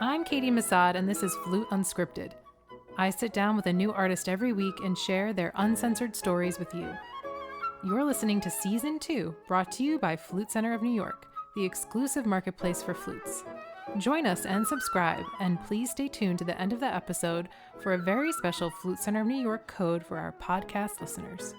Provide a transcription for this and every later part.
I'm Caity Massoud, and this is Flute Unscripted. I sit down with a new artist every week and share their uncensored stories with you. You're listening to Season 2, brought to you by Flute Center of New York, the exclusive marketplace for flutes. Join us and subscribe, and please stay tuned to the end of the episode for a very special Flute Center of New York code for our podcast listeners.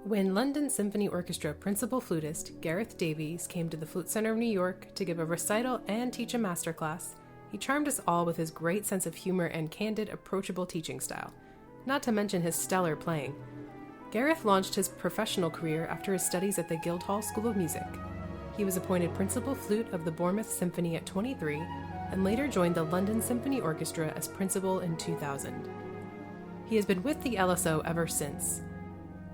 When London Symphony Orchestra principal flutist Gareth Davies came to the Flute Center of New York to give a recital and teach a masterclass, he charmed us all with his great sense of humor and candid, approachable teaching style, not to mention his stellar playing. Gareth launched his professional career after his studies at the Guildhall School of Music. He was appointed principal flute of the Bournemouth Symphony at 23, and later joined the London Symphony Orchestra as principal in 2000. He has been with the LSO ever since.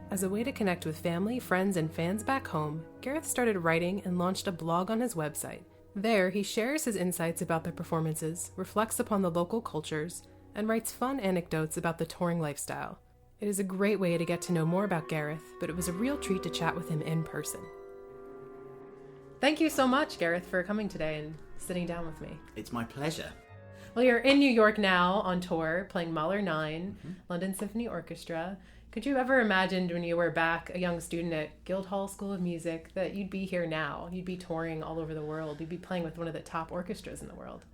As a way to connect with family, friends, and fans back home, Gareth started writing and launched a blog on his website. There, he shares his insights about the performances, reflects upon the local cultures, and writes fun anecdotes about the touring lifestyle. It is a great way to get to know more about Gareth, but it was a real treat to chat with him in person. Thank you so much, Gareth, for coming today and sitting down with me. It's my pleasure. Well, you're in New York now on tour, playing Mahler 9, London Symphony Orchestra. Could you ever imagine when you were back a young student at Guildhall School of Music that you'd be here now? You'd be touring all over the world. You'd be playing with one of the top orchestras in the world.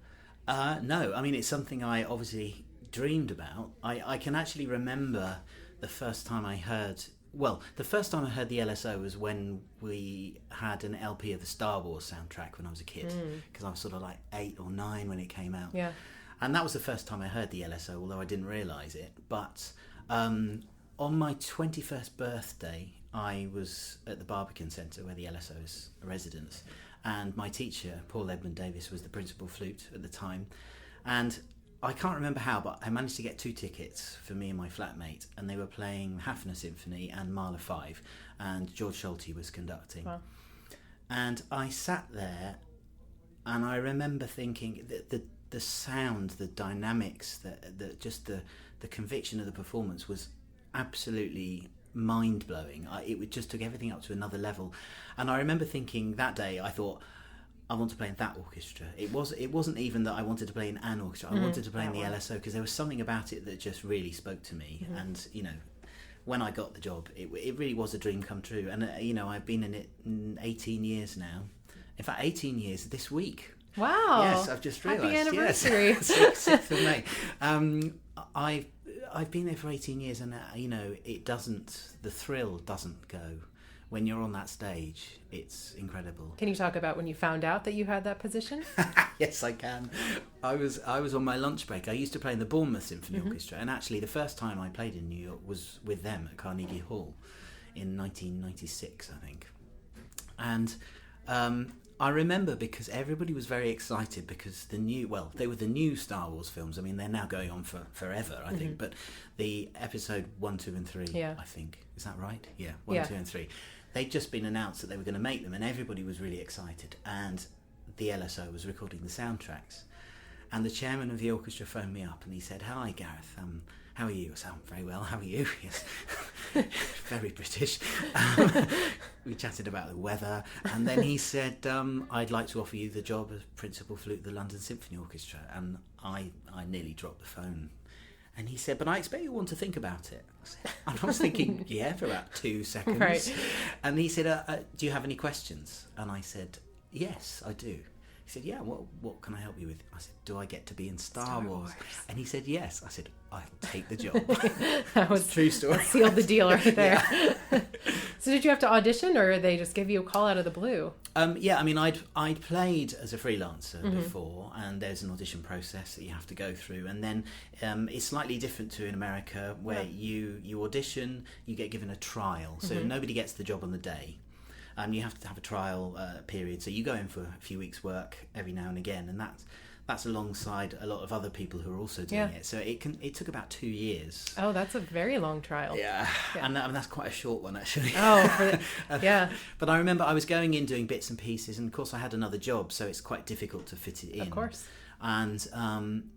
No, I mean, it's something I obviously dreamed about. I can actually remember the first time I heard... Well, the first time I heard the LSO was when we had an LP of the Star Wars soundtrack when I was a kid, because I was sort of like 8 or 9 when it came out. Yeah. And that was the first time I heard the LSO, although I didn't realise it. But on my 21st birthday, I was at the Barbican Centre, where the LSO is a residence, and my teacher, Paul Edmund Davis, was the principal flute at the time. And I can't remember how, but I managed to get 2 tickets for me and my flatmate, and they were playing Hafner Symphony and Mahler 5, and George Solti was conducting. Wow. And I sat there, and I remember thinking that the sound, the dynamics, the conviction of the performance was absolutely mind-blowing. It just took everything up to another level. And I remember thinking that day, I thought, I want to play in that orchestra. It wasn't even that I wanted to play in an orchestra. I wanted to play in the LSO because there was something about it that just really spoke to me. And, you know, when I got the job, it really was a dream come true. And, you know, I've been in it 18 years now. In fact, 18 years this week. Wow. Yes, I've just realised. Happy anniversary. Yes. 6th of May. I've been there for 18 years, and you know, the thrill doesn't go. When you're on that stage, it's incredible. Can you talk about when you found out that you had that position? Yes, I can. I was on my lunch break. I used to play in the Bournemouth Symphony Orchestra, and actually the first time I played in New York was with them at Carnegie Hall in 1996, I think. And I remember because everybody was very excited because they were the new Star Wars films. I mean, they're now going on for forever, I think. But the episode 1, 2 and 3, I think. Is that right? Yeah, 1, 2 and 3. They'd just been announced that they were going to make them, and everybody was really excited. And the LSO was recording the soundtracks. And the chairman of the orchestra phoned me up and he said, "Hi, Gareth, how are you?" I said, "I'm very well, how are you?" Yes. Very British. We chatted about the weather, and then he said, "I'd like to offer you the job as principal flute of the London Symphony Orchestra." And I nearly dropped the phone. And he said, "But I expect you'll want to think about it." And I was thinking, yeah, for about 2 seconds. Right. And he said, "Do you have any questions?" And I said, "Yes, I do." He said, yeah, what can I help you with? I said, do I get to be in Star Wars? And he said, yes. I said, I'll take the job. That was true story. That sealed the deal right there. Yeah. So did you have to audition, or they just give you a call out of the blue? Yeah, I mean, I'd played as a freelancer before, and there's an audition process that you have to go through, and then it's slightly different to in America, where you audition, you get given a trial, so nobody gets the job on the day. You have to have a trial period, so you go in for a few weeks' work every now and again, and that's alongside a lot of other people who are also doing it. So it took about 2 years. Oh, that's a very long trial. Yeah. And that's quite a short one, actually. Oh, yeah. But I remember I was going in doing bits and pieces, and of course I had another job, so it's quite difficult to fit it in. Of course. And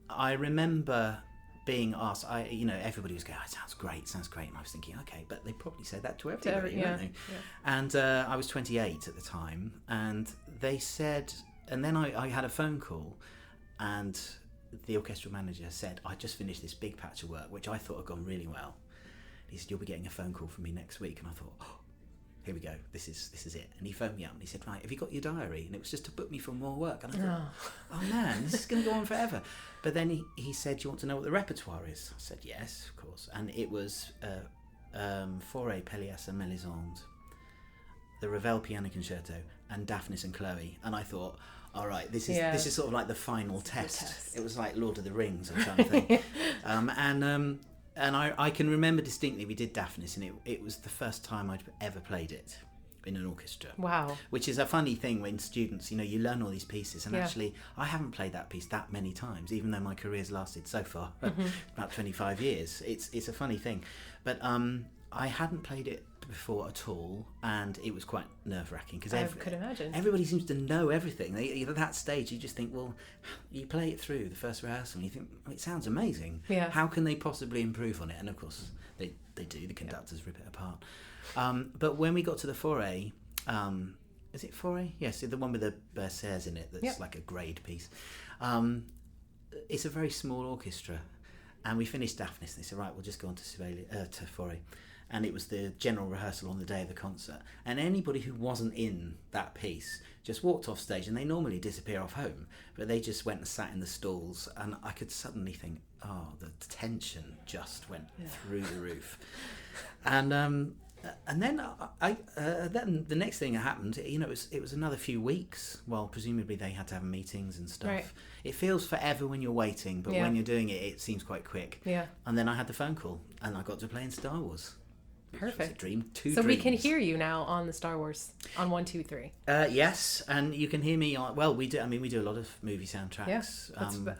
I remember being asked, everybody was going, oh, sounds great. And I was thinking, okay, but they probably say that to everybody, don't they? Yeah. And I was 28 at the time, and they said, and then I had a phone call, and the orchestral manager said, I just finished this big patch of work, which I thought had gone really well. He said, you'll be getting a phone call from me next week. And I thought, oh, here we go, this is it. And he phoned me up and he said, right, have you got your diary? And it was just to book me for more work. And I thought, oh man, this is going to go on forever. But then he said, do you want to know what the repertoire is? I said, yes, of course. And it was Fauré, Pelléas and Mélisande, the Ravel Piano Concerto, and Daphnis and Chloe. And I thought, all right, this is sort of like the final test. It was like Lord of the Rings or something. And I can remember distinctly we did Daphnis, and it was the first time I'd ever played it in an orchestra. Wow. Which is a funny thing when students, you learn all these pieces, and actually I haven't played that piece that many times, even though my career's lasted so far, about 25 years. It's a funny thing. But I hadn't played it before at all, and it was quite nerve-wracking because I could imagine everybody seems to know everything. At that stage you just think, well, you play it through the first rehearsal and you think, well, it sounds amazing, how can they possibly improve on it? And of course they do, the conductors rip it apart. But when we got to the Fauré, is it Fauré? Yes, the one with the Berceuse in it, that's like a grade piece. It's a very small orchestra, and we finished Daphnis and they said, right, we'll just go on to Fauré. And it was the general rehearsal on the day of the concert. And anybody who wasn't in that piece just walked off stage, and they normally disappear off home, but they just went and sat in the stalls, and I could suddenly think, oh, the tension just went through the roof. And then then the next thing that happened, it was another few weeks. Well, presumably they had to have meetings and stuff. Right. It feels forever when you're waiting, but when you're doing it, it seems quite quick. Yeah. And then I had the phone call, and I got to play in Star Wars. Perfect. A dream. So we can hear you now on the Star Wars on 1, 2, 3. Yes, and you can hear me on. Well, we do. I mean, we do a lot of movie soundtracks. Yeah,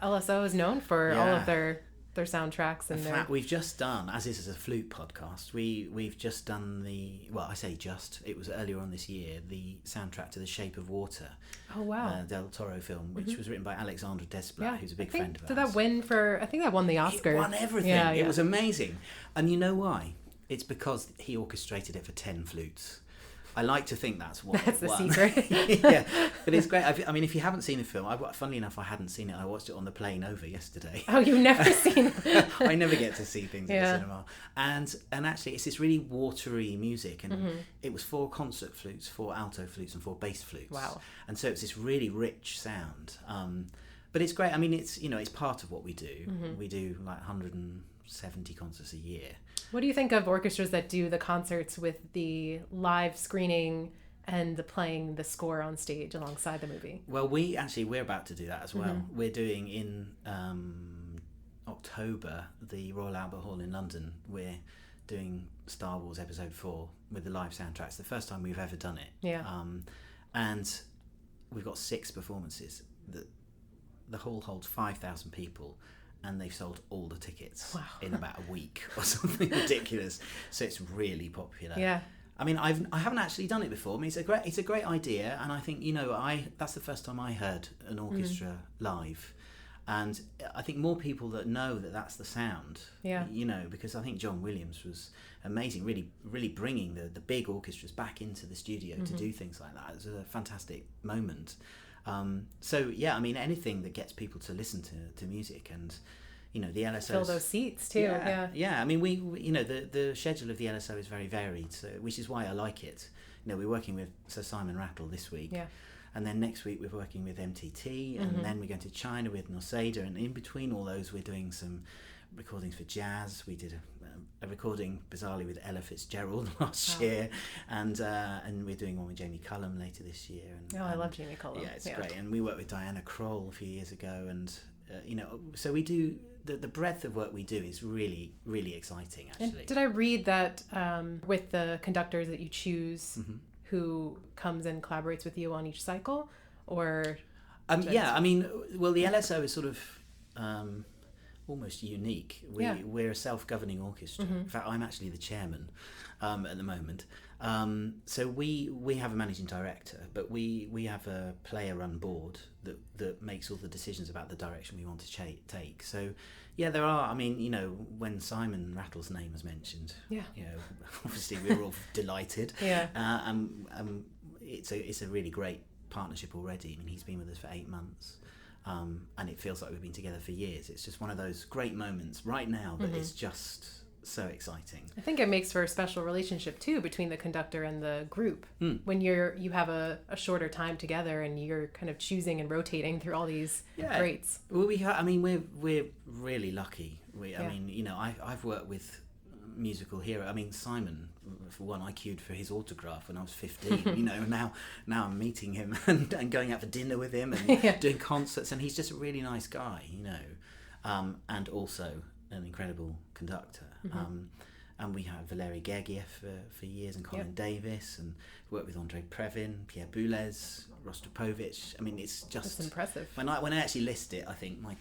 LSO is known for all of their soundtracks. And in fact, we've just done, as this is a flute podcast, we've just done it was earlier on this year, the soundtrack to The Shape of Water. Oh wow! Del Toro film, which was written by Alexandre Desplat, who's a big friend of ours. Did that win I think that won the Oscar. It won everything. Yeah. It was amazing, and you know why? It's because he orchestrated it for 10 flutes. I like to think that's what. That's the secret. Yeah, but it's great. I mean, if you haven't seen the film, funnily enough, I hadn't seen it. I watched it on the plane over yesterday. Oh, you've never seen it? I never get to see things in the cinema. And actually, it's this really watery music, and it was 4 concert flutes, 4 alto flutes, and 4 bass flutes. Wow! And so it's this really rich sound. But it's great. I mean, it's part of what we do. We do like 170 concerts a year. What do you think of orchestras that do the concerts with the live screening and the playing the score on stage alongside the movie? Well, we're about to do that as well. We're doing in October, the Royal Albert Hall in London. We're doing Star Wars Episode 4 with the live soundtrack. It's the first time we've ever done it. Yeah. And we've got 6 performances. The hall holds 5,000 people. And they've sold all the tickets in about a week or something ridiculous. So it's really popular. Yeah. I mean, I haven't actually done it before. I mean, it's a great idea, and I think that's the first time I heard an orchestra live, and I think more people that know that that's the sound. Yeah. Because I think John Williams was amazing, really, really bringing the big orchestras back into the studio to do things like that. It was a fantastic moment. So yeah, I mean, anything that gets people to listen to music, and the LSO fill those seats too. Yeah. I mean, we the schedule of the LSO is very varied, so which is why I like it. We're working with Sir Simon Rattle this week, And then next week we're working with MTT, and then we're going to China with Noseda, and in between all those we're doing some recordings for jazz. We did a recording bizarrely with Ella Fitzgerald last year, and we're doing one with Jamie Cullum later this year. And, I love Jamie Cullum. Yeah, it's great. And we worked with Diana Kroll a few years ago, and so we do the breadth of work we do is really, really exciting, actually. And did I read that with the conductors that you choose, who comes and collaborates with you on each cycle, or? Yeah, I mean, well, the LSO is sort of almost unique. We're a self-governing orchestra. In fact, I'm actually the chairman at the moment. So we have a managing director, but we have a player-run board that makes all the decisions about the direction we want to take. So yeah, there are. I mean, when Simon Rattle's name was mentioned, obviously we were all delighted. Yeah. It's a really great partnership already. I mean, he's been with us for 8 months. And it feels like we've been together for years. It's just one of those great moments right now that is just so exciting. I think it makes for a special relationship too between the conductor and the group. When you have a shorter time together and you're kind of choosing and rotating through all these greats. Well, we're really lucky. I mean, I've worked with musical hero. I mean, Simon, for one, I queued for his autograph when I was 15. Now I'm meeting him and going out for dinner with him and doing concerts, and he's just a really nice guy, and also an incredible conductor. And we have Valery Gergiev for years, and Colin Davis, and worked with Andrei Previn, Pierre Boulez, Rostropovich. I mean, it's just impressive. When I actually list it, I think, my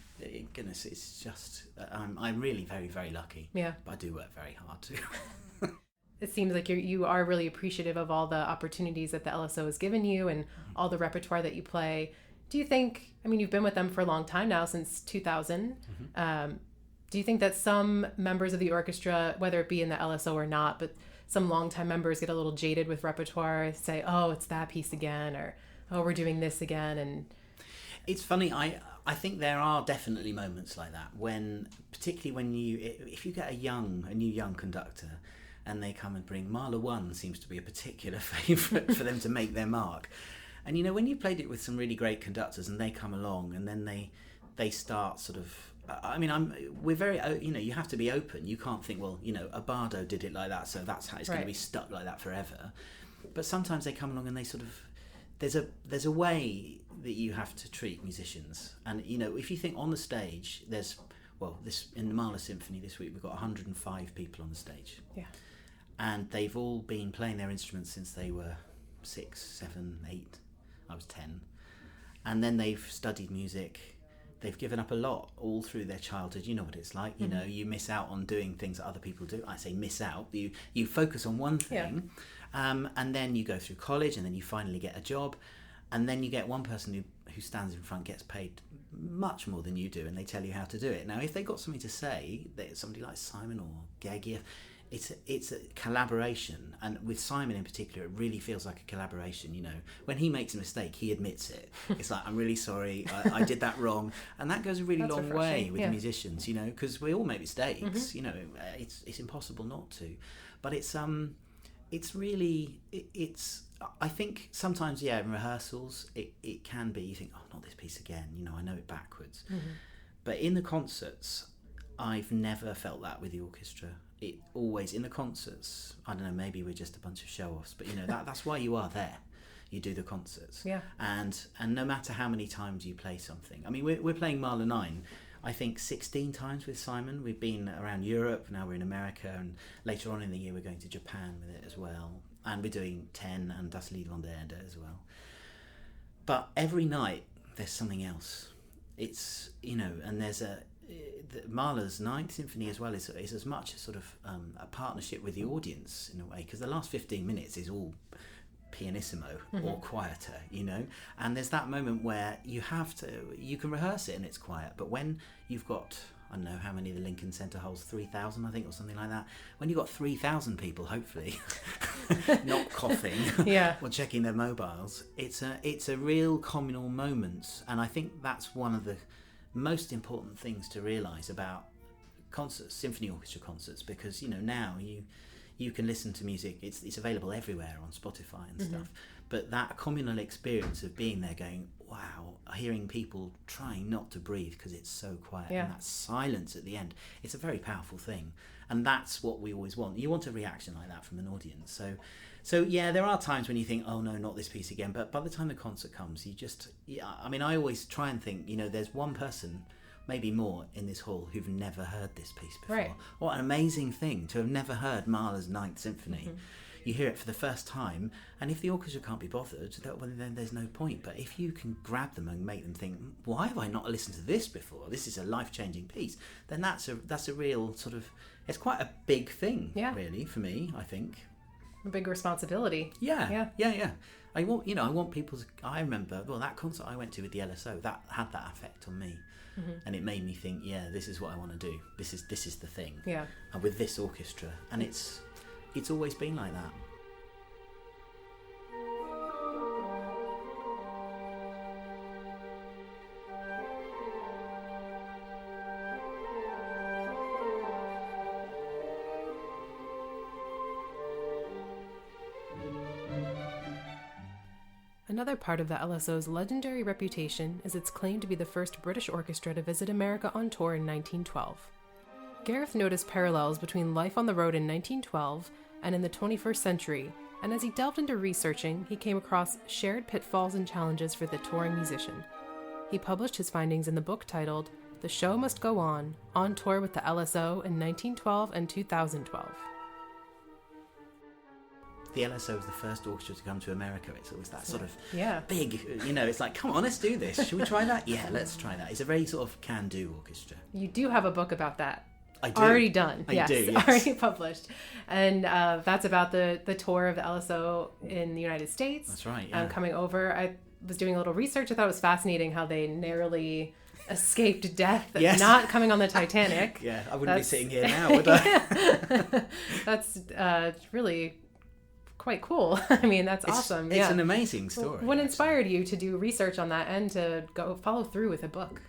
goodness, it's just I'm really very, very lucky. Yeah, but I do work very hard too. It seems like you are really appreciative of all the opportunities that the LSO has given you and all the repertoire that you play. Do you think? I mean, you've been with them for a long time now, since 2000. Do you think that some members of the orchestra, whether it be in the LSO or not, but some longtime members get a little jaded with repertoire, say, "Oh, it's that piece again," or "Oh, we're doing this again"? And it's funny. I think there are definitely moments like that particularly when if you get a new young conductor, and they come and bring Mahler 1 seems to be a particular favourite for them to make their mark. And when you played it with some really great conductors and they come along and then they start sort of. I mean, we're very, you have to be open. You can't think, well, Abbado did it like that, so that's how it's going to be stuck like that forever. But sometimes they come along and they sort of, there's a way that you have to treat musicians. And, if you think on the stage, in the Mahler Symphony this week, we've got 105 people on the stage. Yeah. And they've all been playing their instruments since they were 6, 7, 8. I was 10. And then they've studied music. They've given up a lot all through their childhood. You know what it's like. You miss out on doing things that other people do. I say miss out. You focus on one thing, and then you go through college, and then you finally get a job, and then you get one person who stands in front, gets paid much more than you do, and they tell you how to do it. Now, if they got something to say, somebody like Simon or Gergiev, it's a collaboration, and with Simon in particular, it really feels like a collaboration. When he makes a mistake, he admits it. It's like, I'm really sorry, I did that wrong, and that goes a really long way with musicians. Because we all make mistakes. It's impossible not to, but it's really I think sometimes in rehearsals it can be, you think, oh, not this piece again. I know it backwards, but in the concerts, I've never felt that with the orchestra. It always, in the concerts, I don't know, maybe we're just a bunch of show-offs, but that's why you are there. You do the concerts. Yeah. And no matter how many times you play something. I mean, we're playing Mahler 9, I think 16 times with Simon. We've been around Europe, now we're in America, and later on in the year we're going to Japan with it as well. And we're doing 10 and Das Lied von der Erde as well. But every night there's something else. It's, and there's Mahler's Ninth Symphony as well is as much a sort of a partnership with the audience in a way, because the last 15 minutes is all pianissimo or quieter, and there's that moment where you can rehearse it and it's quiet, but when you've got, I don't know how many the Lincoln Center holds, 3,000 I think, or something like that, when you've got 3,000 people hopefully not coughing or checking their mobiles, it's a real communal moment. And I think that's one of the most important things to realise about concerts, symphony orchestra concerts, because now you can listen to music, it's available everywhere on Spotify and stuff, but that communal experience of being there going, wow, hearing people trying not to breathe because it's so quiet, and that silence at the end, it's a very powerful thing. And that's what we always want. You want a reaction like that from an audience. So yeah, there are times when you think, oh no, not this piece again. But by the time the concert comes, I always try and think, there's one person, maybe more, in this hall who've never heard this piece before. Right. What an amazing thing to have never heard Mahler's Ninth Symphony. Mm-hmm. You hear it for the first time, and if the orchestra can't be bothered, then there's no point. But if you can grab them and make them think, why have I not listened to this before? This is a life-changing piece. Then that's a real sort of, it's quite a big thing, really, for me, I think. A big responsibility. Yeah. I want people to, I remember, that concert I went to with the LSO, that had that effect on me. Mm-hmm. And it made me think, this is what I want to do. This is the thing. Yeah. And with this orchestra. And it's always been like that. Another part of the LSO's legendary reputation is its claim to be the first British orchestra to visit America on tour in 1912. Gareth noticed parallels between life on the road in 1912 and in the 21st century, and as he delved into researching, he came across shared pitfalls and challenges for the touring musician. He published his findings in the book titled The Show Must Go On tour with the LSO in 1912 and 2012. The LSO was the first orchestra to come to America. It's always that sort of big, it's like, come on, let's do this. Should we try that? Yeah, let's try that. It's a very sort of can-do orchestra. You do have a book about that. I do. Already done. I do, yes. Already published. And that's about the tour of the LSO in the United States. That's right, yeah. Coming over. I was doing a little research. I thought it was fascinating how they narrowly escaped death, not coming on the Titanic. Yeah, I wouldn't be sitting here now, would I? That's really quite cool. I mean, that's awesome. It's an amazing story. What inspired you to do research on that and to go follow through with a book?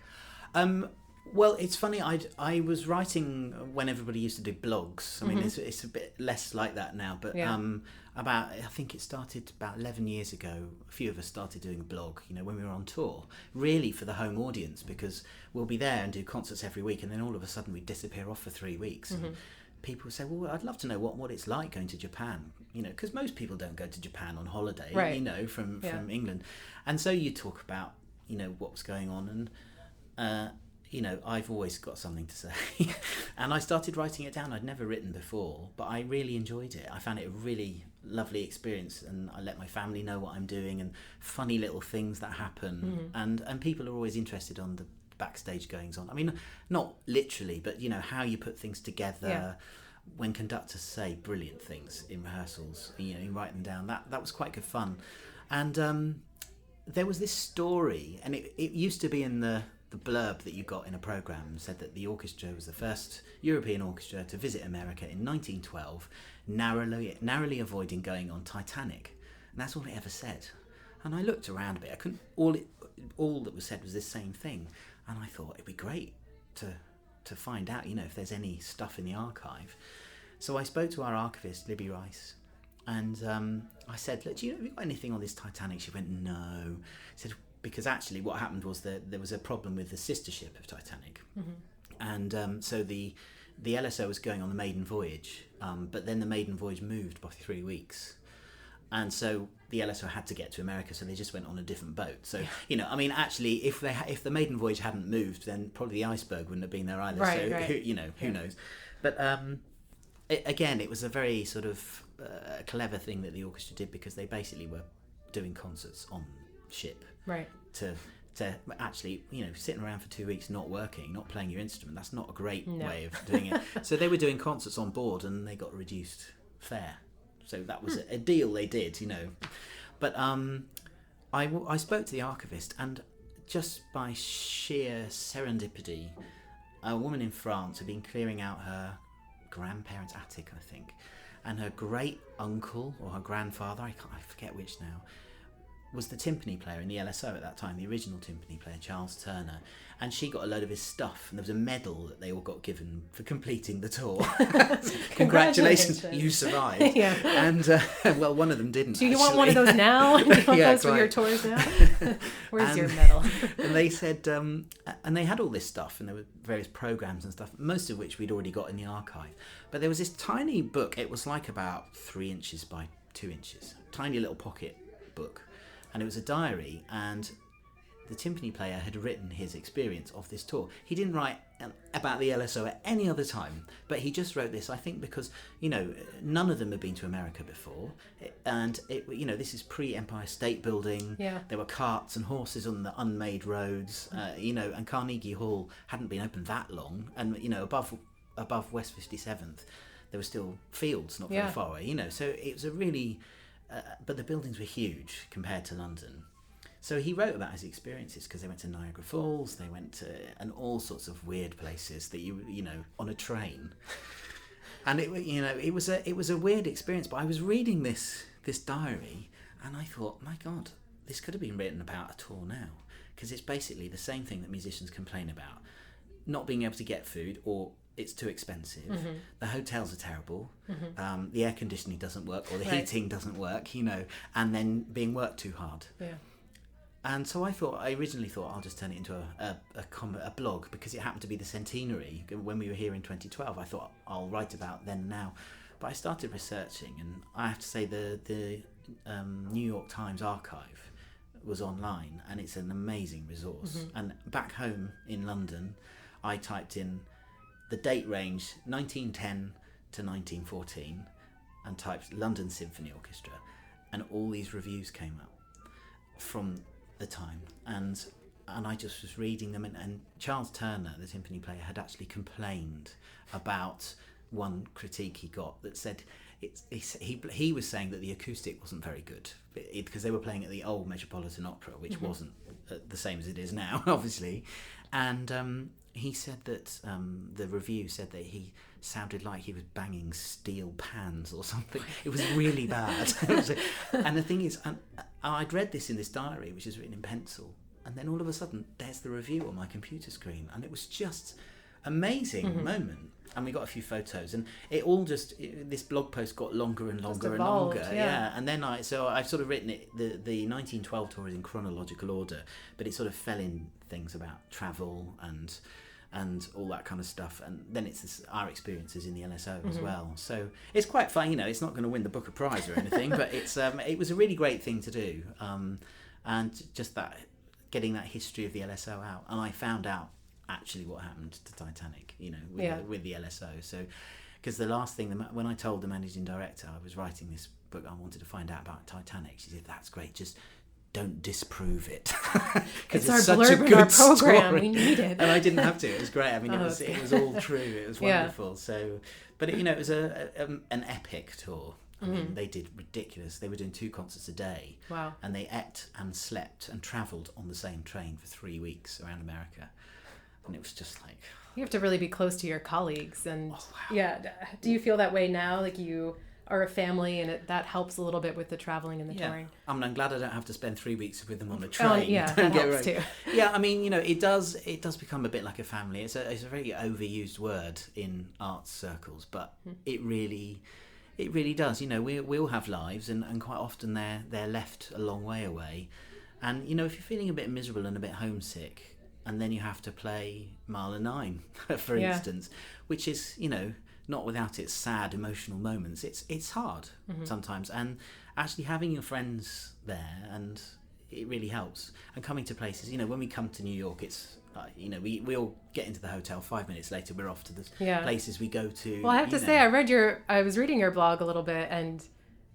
Well, it's funny. I was writing when everybody used to do blogs. I mean, it's a bit less like that now. But I think it started about 11 years ago. A few of us started doing a blog. When we were on tour, really for the home audience, because we'll be there and do concerts every week, and then all of a sudden we disappear off for 3 weeks. Mm-hmm. And people say, "Well, I'd love to know what it's like going to Japan." Because most people don't go to Japan on holiday. Right. From England, and so you talk about what was going on and. I've always got something to say. And I started writing it down. I'd never written before, but I really enjoyed it. I found it a really lovely experience, and I let my family know what I'm doing and funny little things that happen. Mm-hmm. And people are always interested on the backstage goings on. I mean, not literally, but how you put things together. Yeah. When conductors say brilliant things in rehearsals, you write them down. That was quite good fun. And there was this story, and it used to be in the blurb that you got in a programme, said that the orchestra was the first European orchestra to visit America in 1912, narrowly avoiding going on Titanic. And that's all it ever said. And I looked around a bit. I couldn't. All that was said was this same thing. And I thought it'd be great to find out, if there's any stuff in the archive. So I spoke to our archivist, Libby Rice, and I said, "Look, have you got anything on this Titanic?" She went, "No." I said, because actually what happened was that there was a problem with the sister ship of Titanic. Mm-hmm. And so the LSO was going on the maiden voyage, but then the maiden voyage moved by 3 weeks. And so the LSO had to get to America, so they just went on a different boat. So, actually, if the maiden voyage hadn't moved, then probably the iceberg wouldn't have been there either. Right, so, right. Who knows? But it was a very sort of clever thing that the orchestra did, because they basically were doing concerts on ship. Right. To actually, sitting around for 2 weeks not working, not playing your instrument, that's not a great way of doing it. So they were doing concerts on board, and they got reduced fare. So that was a deal they did, But I spoke to the archivist, and just by sheer serendipity, a woman in France had been clearing out her grandparents' attic, I think, and her great uncle or her grandfather, I forget which now, was the timpani player in the LSO at that time, the original timpani player, Charles Turner. And she got a load of his stuff, and there was a medal that they all got given for completing the tour. Congratulations, you survived. Yeah. And, well, one of them didn't. Do you want one of those now? Do you want Yeah, those for quite. your tours now? Where's your medal? And they said, and they had all this stuff, and there were various programs and stuff, most of which we'd already got in the archive. But there was this tiny book. It was like about 3 inches by 2 inches, tiny little pocket book, and it was a diary. And the timpani player had written his experience of this tour. He didn't write about the LSO at any other time, but he just wrote this, I think, because, you know, none of them had been to America before, and you know, this is pre-Empire State Building. Yeah. There were carts and horses on the unmade roads, you know, and Carnegie Hall hadn't been open that long, and, you know, above West 57th there were still fields not very far away, you know, so it was a really but the buildings were huge compared to London. So he wrote about his experiences, because they went to Niagara Falls, they went to and all sorts of weird places that you know, on a train. And it was a weird experience. But I was reading this diary, and I thought, my God, this could have been written about a tour now, because it's basically the same thing that musicians complain about: not being able to get food, or it's too expensive. Mm-hmm. The hotels are terrible. Mm-hmm. The air conditioning doesn't work, or the heating doesn't work. You know, and then being worked too hard. Yeah. And so I originally thought I'll just turn it into a blog, because it happened to be the centenary when we were here in 2012. I thought I'll write about then and now. But I started researching, and I have to say the New York Times archive was online, and it's an amazing resource. Mm-hmm. And back home in London, I typed in the date range 1910 to 1914 and typed London Symphony Orchestra, and all these reviews came up from the time, and I just was reading them, and Charles Turner, the timpani player, had actually complained about one critique he got that said he was saying that the acoustic wasn't very good, because they were playing at the old Metropolitan Opera, which wasn't the same as it is now, obviously. And he said that the review said that he sounded like he was banging steel pans or something. It was really bad. And the thing is, I'd read this in this diary, which is written in pencil, and then all of a sudden there's the review on my computer screen, and it was just amazing moment. And we got a few photos, and it all this blog post got longer and longer and longer. Yeah. And then I've sort of written it. The 1912 tour is in chronological order, but it sort of fell in things about travel and all that kind of stuff, and then it's our experiences in the LSO as well. So it's quite fun. You know, it's not going to win the Booker Prize or anything, but it was a really great thing to do, and just that, getting that history of the LSO out. And I found out actually what happened to Titanic, you know, with the LSO. So, because the last thing, when I told the managing director I was writing this book, I wanted to find out about Titanic, she said, "That's great, just don't disprove it." It's our blurb in our program. We need it. And I didn't have to. It was great. I mean, it was all true. It was wonderful. So, but it was an epic tour. I mean, they did ridiculous. They were doing 2 concerts a day. Wow. And they ate and slept and travelled on the same train for 3 weeks around America. And it was just like... You have to really be close to your colleagues. And do you feel that way now? Like you are a family, and that helps a little bit with the traveling and the touring? I'm glad I don't have to spend 3 weeks with them on a train. That helps too. Yeah, I mean, you know, it does become a bit like a family. It's a very overused word in arts circles, but it really does. You know, we all have lives, and quite often they're left a long way away. And, you know, if you're feeling a bit miserable and a bit homesick, and then you have to play Mile of Nine, for instance, which is, you know, not without its sad emotional moments. It's hard sometimes, and actually having your friends there, and it really helps. And coming to places, you know, when we come to New York, it's you know, we all get into the hotel, 5 minutes later we're off to the places we go to. Well, I have to say, I was reading your blog a little bit, and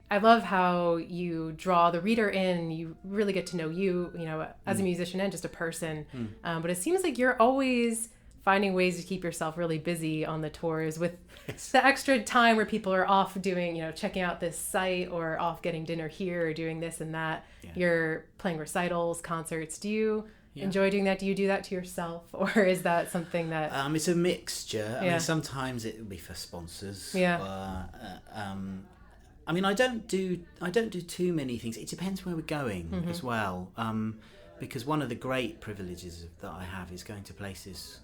I love how you draw the reader in. You really get to know you know, as a musician and just a person. But it seems like you're always finding ways to keep yourself really busy on the tours, with the extra time where people are off doing, you know, checking out this site, or off getting dinner here, or doing this and that. You're playing recitals, concerts. Do you enjoy doing that? Do you do that to yourself, or is that something that... It's a mixture. I mean, sometimes it will be for sponsors. I mean, I don't do too many things. It depends where we're going as well. Because one of the great privileges that I have is going to places.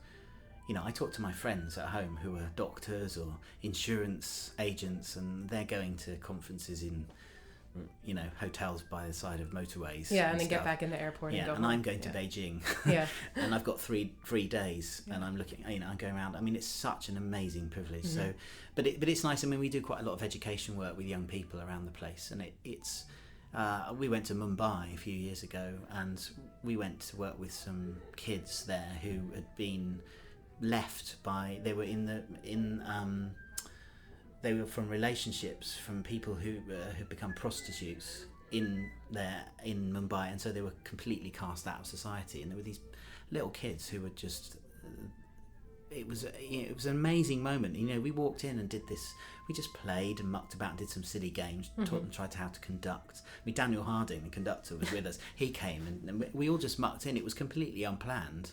You know, I talk to my friends at home who are doctors or insurance agents, and they're going to conferences in, you know, hotels by the side of motorways. Yeah, and then get back in the airport and go home. I'm going to Beijing. Yeah. And I've got three days, and I'm looking, you know, I'm going around. I mean, it's such an amazing privilege. So, but it's nice. I mean, we do quite a lot of education work with young people around the place, and it's. We went to Mumbai a few years ago, and we went to work with some kids there who had been left by. They were they were from relationships from people who had become prostitutes in Mumbai, and so they were completely cast out of society. And there were these little kids who were just. It was an amazing moment. You know, we walked in and did this. We just played and mucked about, did some silly games, taught them how to conduct. I mean, Daniel Harding, the conductor, was with us. He came and we all just mucked in. It was completely unplanned,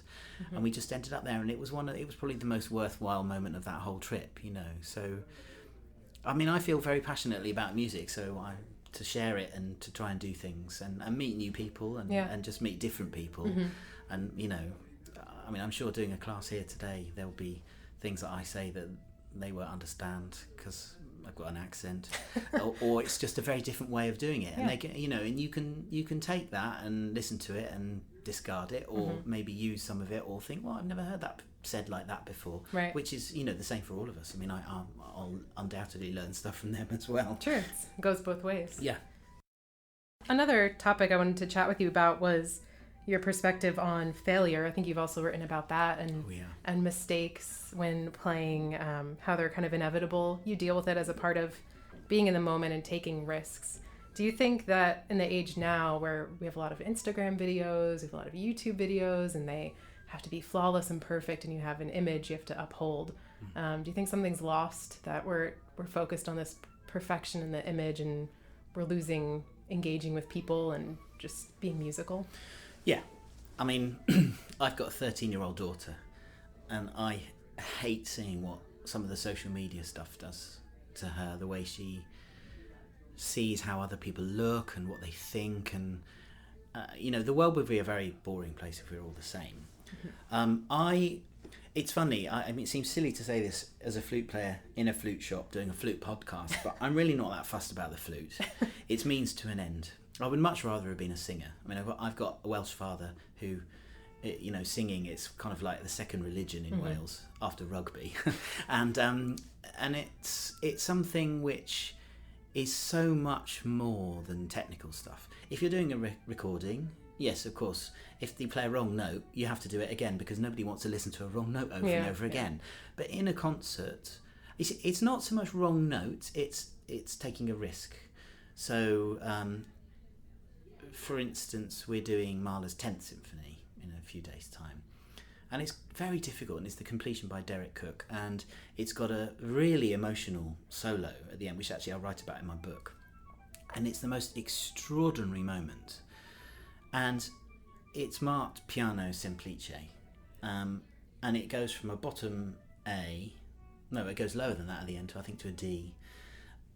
and we just ended up there. And it was probably the most worthwhile moment of that whole trip. You know, so I mean, I feel very passionately about music, so to share it and to try and do things and meet new people and just meet different people, and you know. I mean, I'm sure doing a class here today, there'll be things that I say that they won't understand because I've got an accent, or it's just a very different way of doing it. And they can, you know, and you can take that and listen to it and discard it, or maybe use some of it, or think, well, I've never heard that said like that before. Right. Which is, you know, the same for all of us. I mean, I'll undoubtedly learn stuff from them as well. Sure, it goes both ways. Yeah. Another topic I wanted to chat with you about was your perspective on failure. I think you've also written about that and mistakes when playing, how they're kind of inevitable. You deal with it as a part of being in the moment and taking risks. Do you think that in the age now where we have a lot of Instagram videos, we have a lot of YouTube videos, and they have to be flawless and perfect, and you have an image you have to uphold, do you think something's lost, that we're focused on this perfection in the image and we're losing engaging with people and just being musical? Yeah, I mean, I've got a 13-year-old daughter, and I hate seeing what some of the social media stuff does to her, the way she sees how other people look and what they think, and you know, the world would be a very boring place if we were all the same. It's funny, I mean, it seems silly to say this as a flute player in a flute shop doing a flute podcast, but I'm really not that fussed about the flute. It's means to an end. I would much rather have been a singer. I mean, I've got a Welsh father who, you know, singing is kind of like the second religion in Wales after rugby, and it's something which is so much more than technical stuff. If you're doing a recording, yes, of course, if you play a wrong note, you have to do it again because nobody wants to listen to a wrong note over and over again. But in a concert, it's not so much wrong notes; it's taking a risk. So. For instance, we're doing Mahler's 10th Symphony in a few days' time. And it's very difficult, and it's the completion by Derek Cook. And it's got a really emotional solo at the end, which actually I'll write about in my book. And it's the most extraordinary moment. And it's marked piano semplice. And it goes from a bottom A, no, it goes lower than that at the end, I think to a D,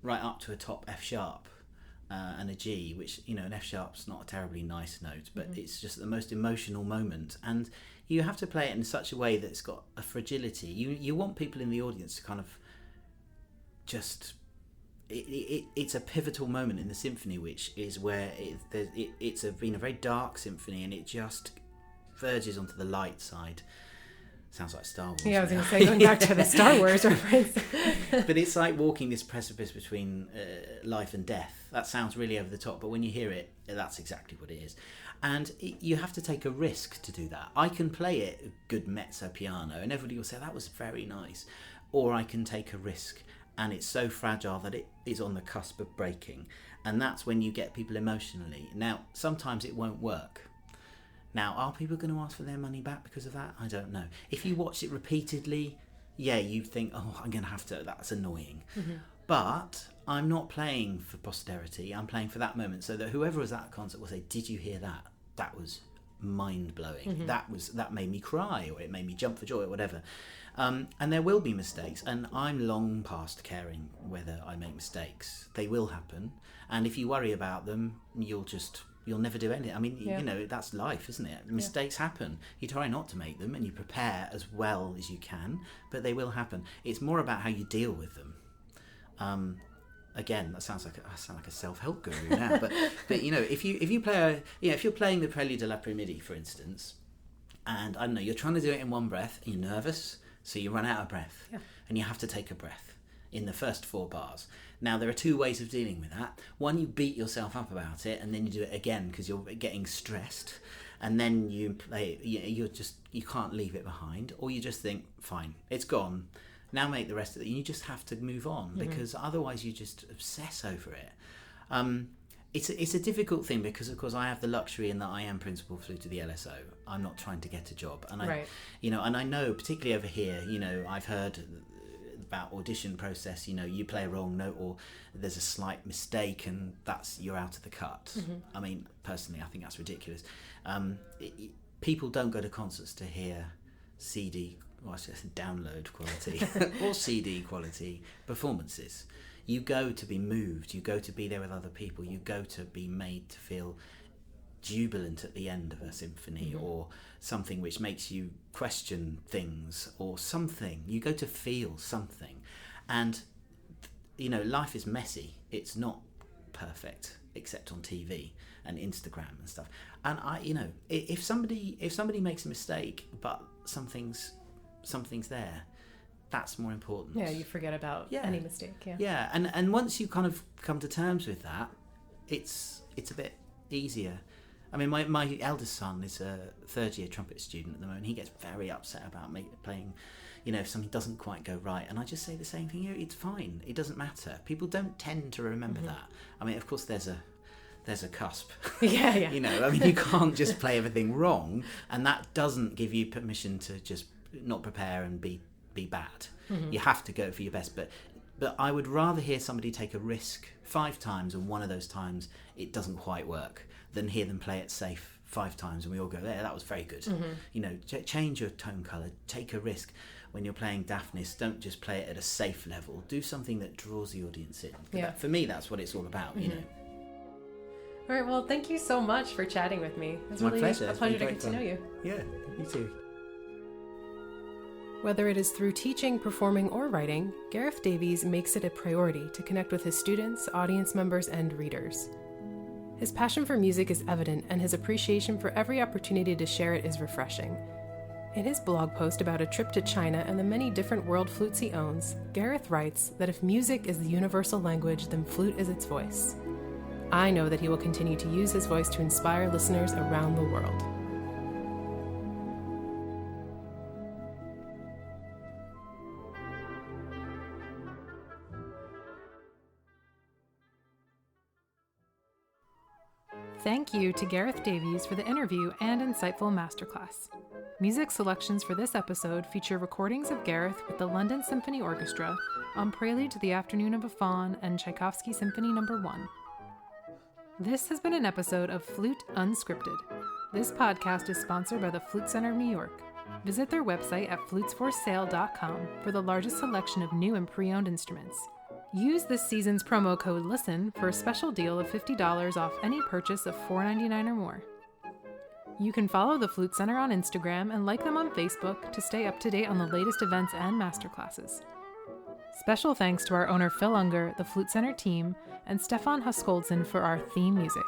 right up to a top F sharp. And a G, which, you know, an F sharp's not a terribly nice note, but it's just the most emotional moment, and you have to play it in such a way that it's got a fragility. You want people in the audience to kind of just it's a pivotal moment in the symphony, which is where it's been a very dark symphony, and it just verges onto the light side. Sounds like Star Wars. Yeah, I was going to say, going back to the Star Wars reference. But it's like walking this precipice between life and death. That sounds really over the top, but when you hear it, that's exactly what it is. And you have to take a risk to do that. I can play it a good mezzo piano, and everybody will say, that was very nice. Or I can take a risk, and it's so fragile that it is on the cusp of breaking. And that's when you get people emotionally. Now, sometimes it won't work. Now, are people going to ask for their money back because of that? I don't know. If you watch it repeatedly, yeah, you think, oh, I'm going to have to, that's annoying. But I'm not playing for posterity. I'm playing for that moment, so that whoever was at the concert will say, did you hear that? That was mind-blowing. That made me cry, or it made me jump for joy, or whatever. And there will be mistakes, and I'm long past caring whether I make mistakes. They will happen, and if you worry about them, you'll never do anything. I mean, you know, that's life, isn't it? Mistakes happen. You try not to make them, and you prepare as well as you can, but they will happen. It's more about how you deal with them. Again, I sound like a self-help guru now, but you know, if you're playing the Prelude de l'Après-Midi, for instance, and I don't know, you're trying to do it in one breath, and you're nervous, so you run out of breath, and you have to take a breath in the first 4 bars. Now, there are 2 ways of dealing with that. One, you beat yourself up about it, and then you do it again because you're getting stressed, and then you play. You can't leave it behind, or you just think, fine, it's gone. Now make the rest of it. You just have to move on, because otherwise you just obsess over it. It's a difficult thing because, of course, I have the luxury in that I am principal flute of the LSO. I'm not trying to get a job, and I know, particularly over here, you know, I've heard about audition process. You know, you play a wrong note, or there's a slight mistake, and you're out of the cut. I mean, personally, I think that's ridiculous. People don't go to concerts to hear download quality or CD quality performances. You go to be moved, you go to be there with other people, you go to be made to feel jubilant at the end of a symphony, or something which makes you question things, or something. You go to feel something. And you know, life is messy. It's not perfect except on TV and Instagram and stuff. And if somebody makes a mistake but something's there, that's more important. Yeah, you forget about any mistake. Yeah, and once you kind of come to terms with that, it's a bit easier. I mean, my eldest son is a 3rd-year trumpet student at the moment. He gets very upset about me playing, you know, if something doesn't quite go right, and I just say the same thing here. It's fine. It doesn't matter. People don't tend to remember that. I mean, of course, there's a cusp. Yeah. You know, I mean, you can't just play everything wrong, and that doesn't give you permission to just not prepare and be bad. You have to go for your best, but I would rather hear somebody take a risk 5 times and one of those times it doesn't quite work, than hear them play it safe 5 times and we all go, there, that was very good. You know, change your tone colour, take a risk. When you're playing Daphnis, don't just play it at a safe level. Do something that draws the audience in. For me, that's what it's all about, you know. All right, well, thank you so much for chatting with me. It's my really pleasure. a pleasure to get to know you. Yeah, you too. Whether it is through teaching, performing, or writing, Gareth Davies makes it a priority to connect with his students, audience members, and readers. His passion for music is evident, and his appreciation for every opportunity to share it is refreshing. In his blog post about a trip to China and the many different world flutes he owns, Gareth writes that if music is the universal language, then flute is its voice. I know that he will continue to use his voice to inspire listeners around the world. Thank you to Gareth Davies for the interview and insightful masterclass. Music selections for this episode feature recordings of Gareth with the London Symphony Orchestra on Prelude to the Afternoon of a Faun and Tchaikovsky Symphony No. 1. This has been an episode of Flute Unscripted. This podcast is sponsored by the Flute Center of New York. Visit their website at flutesforsale.com for the largest selection of new and pre-owned instruments. Use this season's promo code LISTEN for a special deal of $50 off any purchase of $4.99 or more. You can follow the Flute Center on Instagram and like them on Facebook to stay up to date on the latest events and masterclasses. Special thanks to our owner Phil Unger, the Flute Center team, and Stefan Huskoldson for our theme music.